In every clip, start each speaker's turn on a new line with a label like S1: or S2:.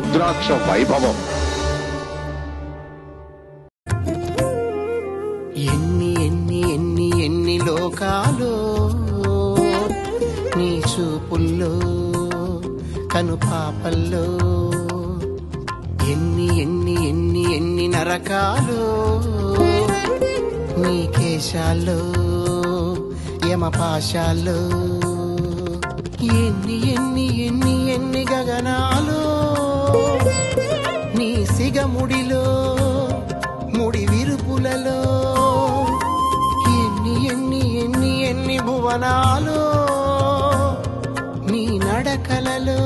S1: రుద్రాక్ష వైభవం.
S2: ఎన్ని ఎన్ని ఎన్ని ఎన్ని లోకాలు నీ చూపుల్లో కనుపాపల్లో, ఎన్ని ఎన్ని ఎన్ని ఎన్ని నరకాలు నీ కేశాల్లో యమపాశాల్లో, ఎన్ని ఎన్ని ఎన్ని ఎన్ని గగనాలు నీ సిగముడిలో ముడి విరుపులలో, ఎన్ని ఎన్ని ఎన్ని ఎన్ని భువనాలు నీ నడకలలో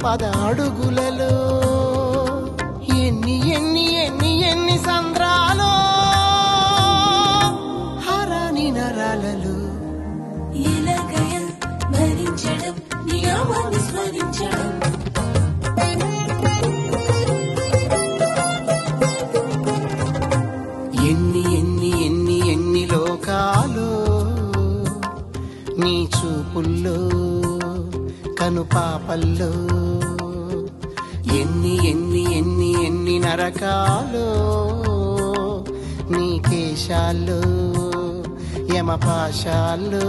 S2: పద అడుగులలో, ఎన్ని ఎన్ని ఎన్ని ఎన్ని సంద్రాలు హరాని నరాలలో.
S3: ఎలాగయ భరించడం నియమాన్ని స్మరించడం,
S2: ఎన్ని ఎన్ని ఎన్ని ఎన్ని లోకాలు నీ చూపుల్లో కనుపాపల్లో, ఎన్ని ఎన్ని ఎన్ని ఎన్ని నరకాలు నీ కేశాల్లో యమపాశాల్లో.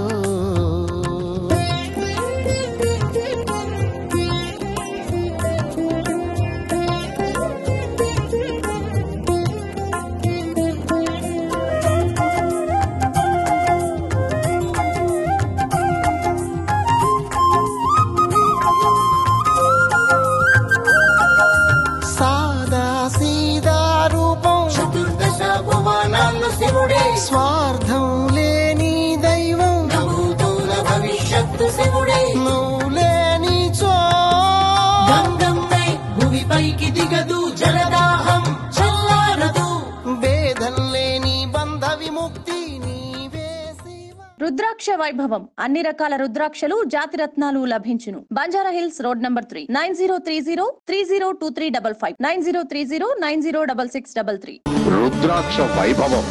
S2: శివుడే స్వార్థం లేని దైవం, నభూతోల భవిష్యత్తు శివుడే నువ్వు లేని చో గంగమ్మై భూమిపైకి దిగదు, జలదాహం చల్లారదు, భేదం లేని బంధ విముక్తి నీవే శివ.
S4: రుద్రాక్ష వైభవం. అన్ని రకాల రుద్రాక్షలు జాతిరత్నాలు లభించును. Banjara hills road number 3, 9030302355, 9030906633.
S1: రుద్రాక్ష వైభవం.